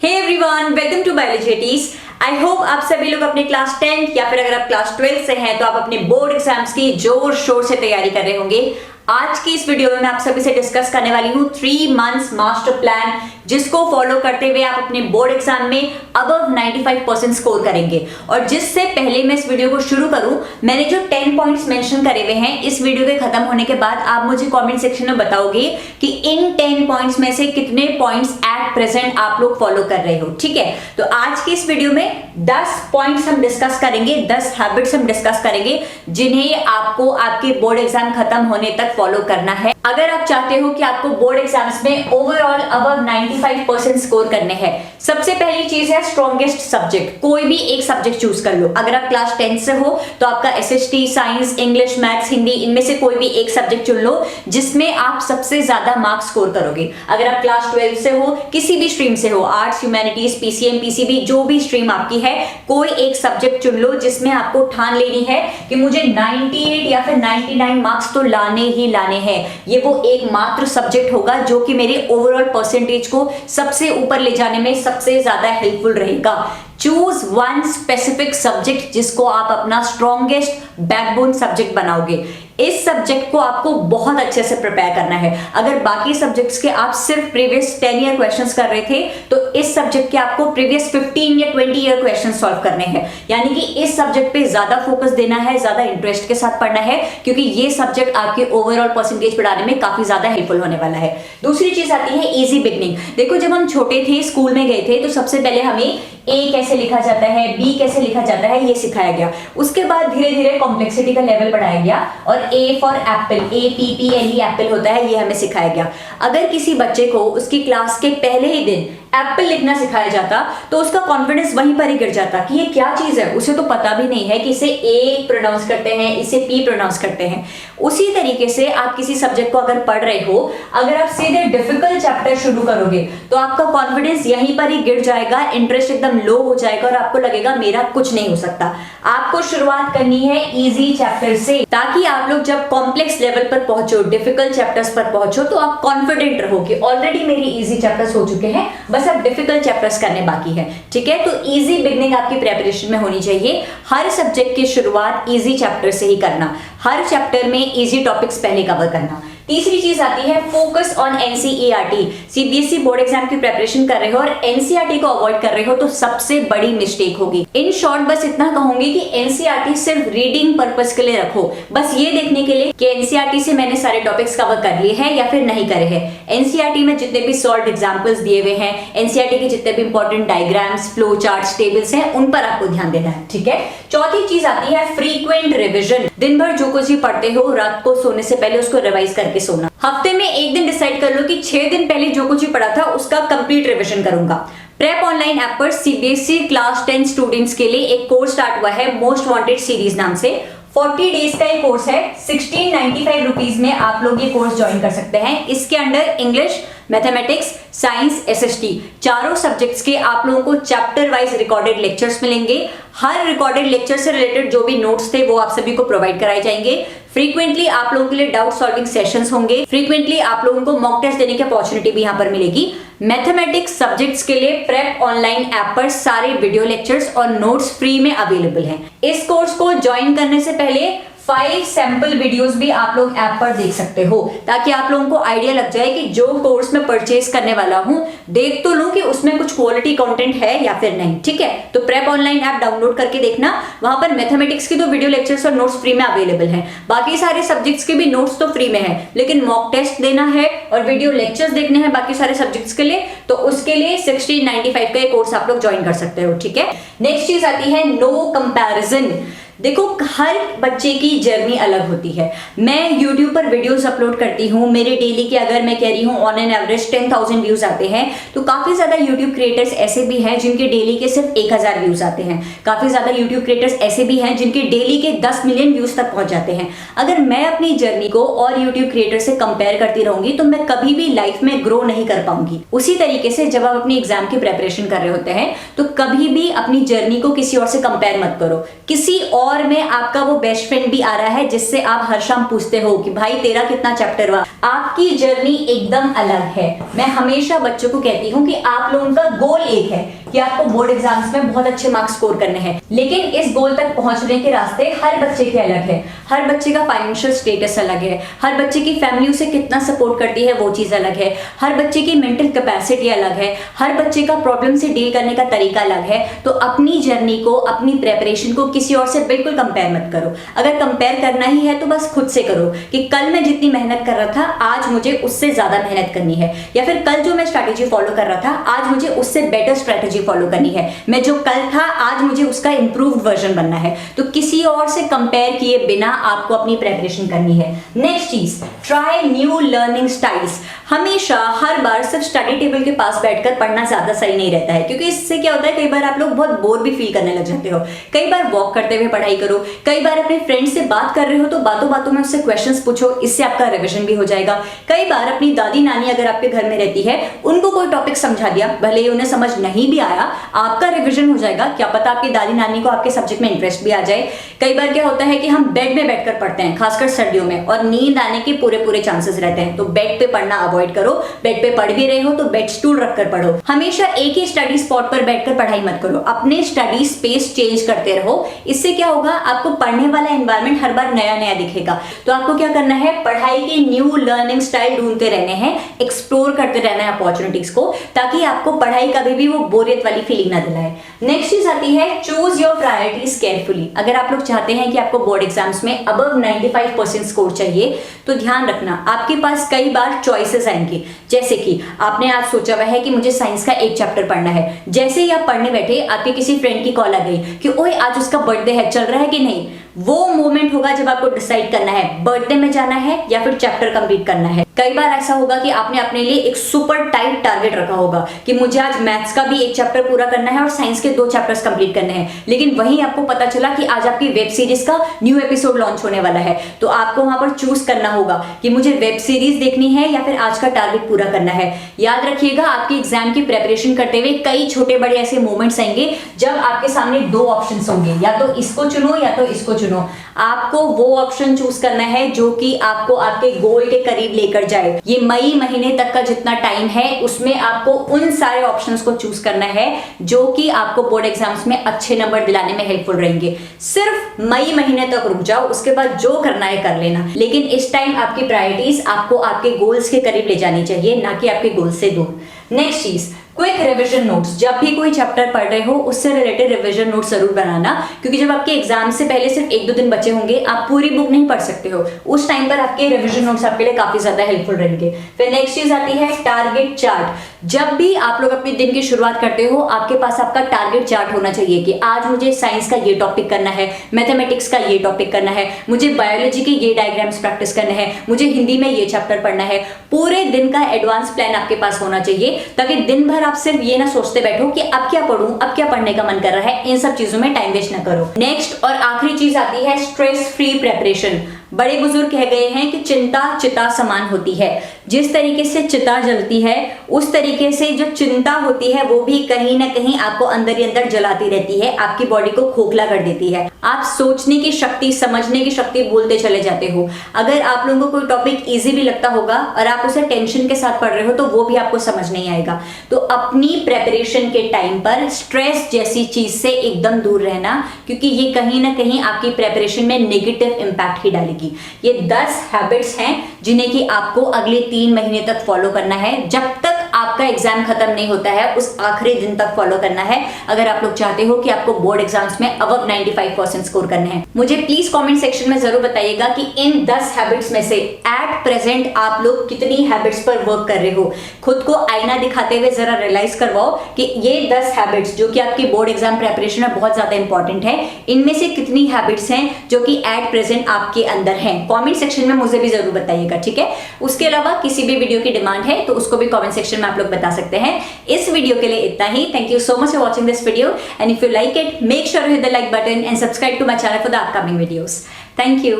Hey everyone, welcome to biology. I hope आप सभी लोग अपने क्लास 10 या फिर अगर आप क्लास 12 से हैं तो आप अपने बोर्ड एग्जाम्स की जोर शोर से तैयारी कर रहे होंगे। आज की इस वीडियो में मैं आप सभी से डिस्कस करने वाली हूँ 3 मंथ्स मास्टर प्लान, जिसको फॉलो करते हुए आप अपने बोर्ड एग्जाम में अबव 95% स्कोर करेंगे। और जिससे पहले मैं इस वीडियो को शुरू करूं, मैंने जो 10 पॉइंट्स मेंशन करे हुए हैं, इस वीडियो के खत्म होने के बाद आप मुझे कमेंट सेक्शन में बताओगे कि इन 10 पॉइंट्स में से कितने पॉइंट्स एट प्रेजेंट आप लोग फॉलो कर रहे हो। ठीक है, तो आज की इस वीडियो में 10 पॉइंट्स हम डिस्कस करेंगे, 10 हैबिट्स हम डिस्कस करेंगे जिन्हें आपको आपके बोर्ड एग्जाम खत्म होने तक फॉलो करना है। अगर आप चाहते हो कि आपको बोर्ड एग्जाम्स में ओवरऑल अबव 95% स्कोर करने हैं, सबसे पहली चीज है स्ट्रॉन्गेस्ट सब्जेक्ट। कोई भी एक सब्जेक्ट चूज कर लो। अगर आप क्लास 10 से हो तो आपका SST, science, English, maths, Hindi, इनमें से कोई भी एक सब्जेक्ट चुन लो जिसमें आप सबसे ज्यादा मार्क्स स्कोर करोगे। अगर आप क्लास 12 से हो, किसी भी स्ट्रीम से हो, आर्ट्स, ह्यूमैनिटीज, पीसीएम, पीसीबी, जो भी स्ट्रीम आपकी है, कोई एक सब्जेक्ट चुन लो जिसमें आपको ठान लेनी है कि मुझे 98 या फिर 99 मार्क्स तो लाने ही लाने हैं। ये वो एकमात्र सब्जेक्ट होगा जो कि मेरे ओवरऑल परसेंटेज को सबसे ऊपर ले जाने में सबसे ज्यादा हेल्पफुल रहेगा। चूज वन स्पेसिफिक सब्जेक्ट जिसको आप अपना स्ट्रॉन्गेस्ट बैकबोन सब्जेक्ट बनाओगे। इस सब्जेक्ट को आपको बहुत अच्छे से प्रिपेयर करना है। अगर बाकी सब्जेक्ट्स के आप सिर्फ प्रीवियस 10 ईयर क्वेश्चंस कर रहे थे तो इस सब्जेक्ट के आपको प्रीवियस 15 या 20 ईयर क्वेश्चंस सॉल्व करने हैं। यानी कि इस सब्जेक्ट पे ज्यादा फोकस देना है, ज्यादा इंटरेस्ट के साथ पढ़ना है, क्योंकि ये सब्जेक्ट आपके ओवरऑल परसेंटेज बढ़ाने में काफी ज्यादा हेल्पफुल होने वाला है। दूसरी चीज आती है इजी बिगनिंग। देखो, जब हम छोटे थे, स्कूल में गए थे, तो सबसे पहले हमें ए कैसे लिखा जाता है, बी कैसे लिखा जाता है, ये सिखाया गया। उसके बाद धीरे धीरे कॉम्प्लेक्सिटी का लेवल बढ़ाया गया और A for Apple, APPLE Apple होता है, ये हमें सिखाया गया। अगर किसी बच्चे को उसकी क्लास के पहले ही दिन एप्पल लिखना सिखाया जाता तो उसका कॉन्फिडेंस वहीं पर ही गिर जाता कि ये क्या चीज है। उसे तो पता भी नहीं है कि इसे ए प्रोनाउंस करते हैं, इसे पी प्रोनाउंस करते हैं। उसी तरीके से आप किसी सब्जेक्ट को अगर पढ़ रहे हो, अगर आप सीधे डिफिकल्ट चैप्टर शुरू करोगे तो आपका कॉन्फिडेंस यहीं पर ही गिर जाएगा, इंटरेस्ट एकदम लो हो जाएगा और आपको लगेगा मेरा कुछ नहीं हो सकता। आपको शुरुआत करनी है इजी चैप्टर से, ताकि आप लोग जब कॉम्प्लेक्स लेवल पर पहुंचो, डिफिकल्ट चैप्टर्स पर पहुंचो, तो आप कॉन्फिडेंट रहो कि ऑलरेडी मेरी इजी चैप्टर्स हो चुके हैं, बस अब डिफिकल्ट चैप्टर्स करने बाकी है। ठीक है, तो इजी बिगनिंग आपकी प्रिपरेशन में होनी चाहिए। हर सब्जेक्ट की शुरुआत इजी चैप्टर से ही करना, हर चैप्टर में इजी टॉपिक्स पहले कवर करना। तीसरी चीज आती है focus on NCERT. CBSE board exam की प्रिपरेशन कर रहे हो और एनसीईआरटी को अवॉइड कर रहे हो तो सबसे बड़ी मिस्टेक होगी। इन शॉर्ट बस इतना कहूंगी कि एनसीईआरटी सिर्फ रीडिंग पर्पस के लिए रखो, बस ये देखने के लिए कि एनसीईआरटी से मैंने सारे टॉपिक्स कवर कर लिए हैं या फिर नहीं करे हैं। एनसीईआरटी में जितने भी सॉल्व एग्जाम्पल्स दिए हुए हैं, एनसीईआरटी के जितने भी important diagrams, flow charts, tables हैं, उन पर आपको ध्यान देना है। ठीक है, चौथी चीज आती है फ्रीक्वेंट रिविजन। दिन भर जो कुछ भी पढ़ते हो, रात को सोने से पहले उसको रिवाइज करके सोना। हफ्ते में एक दिन डिसाइड कर लो कि 6 दिन पहले जो कुछ भी पढ़ा था उसका कंप्लीट रिवीजन करूंगा। प्रेप ऑनलाइन ऐप पर सीबीएसई क्लास 10 स्टूडेंट्स के लिए एक कोर्स स्टार्ट हुआ है मोस्ट वांटेड सीरीज नाम से। 40 डेज का ये कोर्स है। 1695 रुपीज में आप लोग ये कोर्स ज्वाइन कर सकते हैं। इसके under English, mathematics, science, SST चारों सब्जेक्ट्स के आप लोगों को चैप्टर वाइज रिकॉर्डेड लेक्चर्स मिलेंगे। हर रिकॉर्डेड लेक्चर से रिलेटेड जो भी नोट्स थे वो आप सभी को प्रोवाइड कराए जाएंगे। फ्रीक्वेंटली आप लोगों के लिए डाउट सॉल्विंग सेशंस होंगे। फ्रीक्वेंटली आप लोगों को मॉक टेस्ट देने की अपॉर्चुनिटी भी यहाँ पर मिलेगी। मैथमेटिक्स सब्जेक्ट्स के लिए प्रेप ऑनलाइन ऐप पर सारे वीडियो लेक्चर्स और नोट्स फ्री में अवेलेबल हैं। इस कोर्स को ज्वाइन करने से पहले 5 सैंपल वीडियोस भी आप लोग ऐप पर देख सकते हो, ताकि आप लोगों को आइडिया लग जाए कि जो कोर्स मैं परचेज करने वाला हूं, देख तो लूं कि उसमें कुछ क्वालिटी कंटेंट है या फिर नहीं। ठीक है, तो प्रेप ऑनलाइन ऐप डाउनलोड करके देखना। वहां पर मैथमेटिक्स की तो वीडियो लेक्चर्स और नोट्स फ्री में अवेलेबल हैं। बाकी सारे सब्जेक्ट्स के भी नोट्स तो फ्री में है, लेकिन मॉक टेस्ट देना है और वीडियो लेक्चर्स देखने हैं बाकी सारे सब्जेक्ट्स के लिए, तो उसके लिए 1695 का कोर्स आप लोग ज्वाइन कर सकते हो। ठीक है, नेक्स्ट चीज आती है नो कंपैरिजन। देखो, हर बच्चे की जर्नी अलग होती है। मैं YouTube पर वीडियोस अपलोड करती हूँ, मेरे डेली के अगर मैं कह रही हूँ ऑन एन एवरेज 10,000 व्यूज आते हैं, तो काफी ज्यादा YouTube क्रिएटर्स ऐसे भी हैं जिनके डेली के सिर्फ 1000 व्यूज आते हैं। काफी ज्यादा YouTube क्रिएटर्स ऐसे भी हैं जिनके डेली के 10 मिलियन व्यूज तक पहुंच जाते हैं। अगर मैं अपनी जर्नी को और YouTube क्रिएटर से कंपेयर करती रहूंगी तो मैं कभी भी लाइफ में ग्रो नहीं कर पाऊंगी। उसी तरीके से जब आप अपनी एग्जाम की प्रिपरेशन कर रहे होते हैं तो कभी भी अपनी जर्नी को किसी और से कंपेयर मत करो। किसी और और में आपका वो बेस्ट फ्रेंड भी आ रहा है जिससे आप हर शाम पूछते हो कि भाई तेरा कितना चैप्टर हुआ। आपकी जर्नी एकदम अलग है। मैं हमेशा बच्चों को कहती हूँ कि आप लोगों का गोल एक है कि आपको बोर्ड एग्जाम्स में बहुत अच्छे मार्क्स स्कोर करने हैं, लेकिन इस गोल तक पहुंचने के रास्ते हर बच्चे के अलग है। हर बच्चे का फाइनेंशियल स्टेटस अलग है, हर बच्चे की फैमिली उसे कितना सपोर्ट करती है वो चीज अलग है, हर बच्चे की मेंटल कैपेसिटी अलग है, हर बच्चे का प्रॉब्लम से डील करने का तरीका अलग है। तो अपनी जर्नी को, अपनी प्रेपरेशन को किसी और से बिल्कुल कंपेयर मत करो। अगर कंपेयर करना ही है तो बस खुद से करो कि कल मैं जितनी मेहनत कर रहा था आज मुझे उससे ज्यादा मेहनत करनी है, या फिर कल जो मैं स्ट्रैटेजी फॉलो कर रहा था आज मुझे उससे बेटर स्ट्रैटेजी फॉलो करनी है। मैं जो कल था आज मुझे उसका इंप्रूव्ड वर्जन बनना है। तो किसी और से कंपेयर किए बिना आपको अपनी प्रेपरेशन करनी है। नेक्स्ट चीज, ट्राई न्यू लर्निंग स्टाइल्स। हमेशा हर बार सिर्फ स्टडी टेबल के पास बैठकर पढ़ना ज्यादा सही नहीं रहता है, क्योंकि इससे क्या होता है कई बार आप लोग बहुत बोर भी फील करने लग जाते हो। कई बार वॉक करते हुए पढ़ाई करो, कई बार अपने फ्रेंड से बात कर रहे हो तो बातों बातों में उससे क्वेश्चंस पूछो, इससे आपका रिविजन भी हो जाएगा। कई बार अपनी दादी नानी अगर आपके घर में रहती है उनको कोई टॉपिक समझा दिया, भले ही उन्हें समझ नहीं भी आया, आपका रिविजन हो जाएगा। क्या पता आपकी दादी नानी को आपके सब्जेक्ट में इंटरेस्ट भी आ जाए। कई बार क्या होता है कि हम बेड में बैठकर पढ़ते हैं, खासकर सर्दियों में, और नींद आने के पूरे चांसेस रहते हैं। तो बेड पे पढ़ना अवॉइड करो। बेड पे पढ़ भी रहे हो तो बेड स्टूल रखकर पढ़ो। हमेशा एक ही स्टडी स्पॉट पर बैठकर पढ़ाई मत करो, अपने स्टडी स्पेस चेंज करते रहो। इससे क्या होगा, आपको पढ़ने वाला एनवायरनमेंट हर बार नया नया दिखेगा। तो आपको क्या करना है, पढ़ाई के न्यू लर्निंग स्टाइल ढूंढते रहने हैं, एक्सप्लोर करते रहना है अपॉर्चुनिटीज को, ताकि आपको पढ़ाई कभी भी वो बोरियत वाली फीलिंग ना दिलाए। नेक्स्ट चीज आती है, चूज योर प्रायोरिटीज केयरफुली। अगर आप लोग चाहते हैं कि आपको बोर्ड एग्जाम्स में अबव 95% स्कोर चाहिए तो ध्यान रखना आपके पास कई बार चॉइसेस आएंगे। जैसे कि आपने आज सोचा हुआ है कि मुझे साइंस का एक चैप्टर पढ़ना है, जैसे ही आप पढ़ने बैठे आपके किसी फ्रेंड की कॉल आ गई कि ओए आज उसका बर्थडे है, चल रहा है कि नहीं। वो मोमेंट होगा जब आपको डिसाइड करना है बर्थडे में जाना है या फिर चैप्टर कंप्लीट करना है। कई बार ऐसा होगा कि आपने अपने लिए एक सुपर टाइट टारगेट रखा होगा कि मुझे आज मैथ्स का भी एक चैप्टर पूरा करना है और साइंस के 2 चैप्टर्स कंप्लीट करने हैं, लेकिन वहीं आपको पता चला कि आज आपकी वेब सीरीज का न्यू एपिसोड लॉन्च होने वाला है। तो आपको वहां पर चूज करना होगा कि मुझे वेब सीरीज देखनी है या फिर आज का टारगेट पूरा करना है। याद रखिएगा, आपके एग्जाम की प्रेपरेशन करते हुए कई छोटे बड़े ऐसे मोमेंट्स आएंगे जब आपके सामने 2 ऑप्शंस होंगे, या तो इसको चुनो या तो इसको चुनो। आपको वो ऑप्शन चूज करना है जो कि आपको आपके गोल के करीब लेकर जाए। ये मई महीने तक का जितना टाइम है उसमें आपको उन सारे ऑप्शंस को चूज करना है जो कि आपको बोर्ड एग्जाम्स में अच्छे नंबर दिलाने में हेल्पफुल रहेंगे। सिर्फ मई महीने तक रुक जाओ, उसके बाद जो करना है कर लेना, लेकिन इस टाइम आपकी प्रायोरिटीज आपको आपके गोल्स के करीब ले जानी चाहिए, ना कि आपके गोल से दूर। नेक्स्ट चीज, क्विक रिवीजन नोट्स। जब भी कोई चैप्टर पढ़ रहे हो उससे रिलेटेड रिवीजन नोट्स जरूर बनाना, क्योंकि जब आपके एग्जाम से पहले सिर्फ 1-2 दिन बचे होंगे, आप पूरी बुक नहीं पढ़ सकते हो, उस टाइम पर आपके रिवीजन नोट्स आपके लिए काफी ज्यादा हेल्पफुल रहेंगे। फिर नेक्स्ट चीज आती है टारगेट चार्ट। जब भी आप लोग अपने दिन की शुरुआत करते हो आपके पास आपका टारगेट चार्ट होना चाहिए कि आज मुझे साइंस का ये टॉपिक करना है, मैथमेटिक्स का ये टॉपिक करना है, मुझे बायोलॉजी के ये डायग्राम्स प्रैक्टिस करने हैं, मुझे हिंदी में ये चैप्टर पढ़ना है। पूरे दिन का एडवांस प्लान आपके पास होना चाहिए, ताकि दिन भर आप सिर्फ ये ना सोचते बैठो कि अब क्या पढ़ूं, अब क्या पढ़ने का मन कर रहा है। इन सब चीजों में टाइम वेस्ट ना करो। नेक्स्ट और आखिरी चीज आती है स्ट्रेस फ्री प्रेपरेशन। बड़े बुजुर्ग कह गए हैं कि चिंता चिता समान होती है। जिस तरीके से चिता जलती है उस तरीके से जो चिंता होती है वो भी कहीं ना कहीं आपको अंदर ही अंदर जलाती रहती है, आपकी बॉडी को खोखला कर देती है। आप सोचने की शक्ति, समझने की शक्ति भूलते चले जाते हो। अगर आप लोगों को कोई टॉपिक इजी भी लगता होगा और आप उसे टेंशन के साथ पढ़ रहे हो तो वो भी आपको समझ नहीं आएगा। तो अपनी प्रेपरेशन के टाइम पर स्ट्रेस जैसी चीज से एकदम दूर रहना, क्योंकि ये कहीं ना कहीं आपकी प्रेपरेशन में नेगेटिव इंपैक्ट ही डालेगी। ये 10 हैबिट्स हैं जिन्हें कि आपको अगले 3 महीने तक फॉलो करना है, जब तक आपका एग्जाम खत्म नहीं होता है उस आखिरी दिन तक फॉलो करना है, अगर आप लोग चाहते हो कि आपको बोर्ड एग्जाम्स में अबव 95% स्कोर करने हैं। मुझे प्लीज कमेंट सेक्शन में जरूर बताइएगा कि इन 10 हैबिट्स में से एट प्रेजेंट आप लोग कितनी हैबिट्स पर वर्क कर रहे हो। खुद को आईना दिखाते हुए जरा रियलाइज करवाओ कि ये 10 हैबिट्स जो कि आपकी बोर्ड एग्जाम प्रेपरेशन में बहुत ज्यादा इंपॉर्टेंट है, इनमें से कितनी हैबिट्स हैं जो कि एट प्रेजेंट आपके अंदर हैं। कमेंट सेक्शन में मुझे भी जरूर बताइएगा, ठीक है। उसके अलावा किसी भी वीडियो की डिमांड है तो उसको भी कमेंट सेक्शन में आप लोग बता सकते हैं। इस वीडियो के लिए इतना ही। Thank you so much for watching this video and if you like it make sure to hit the like button and subscribe to my channel for the upcoming videos. Thank you.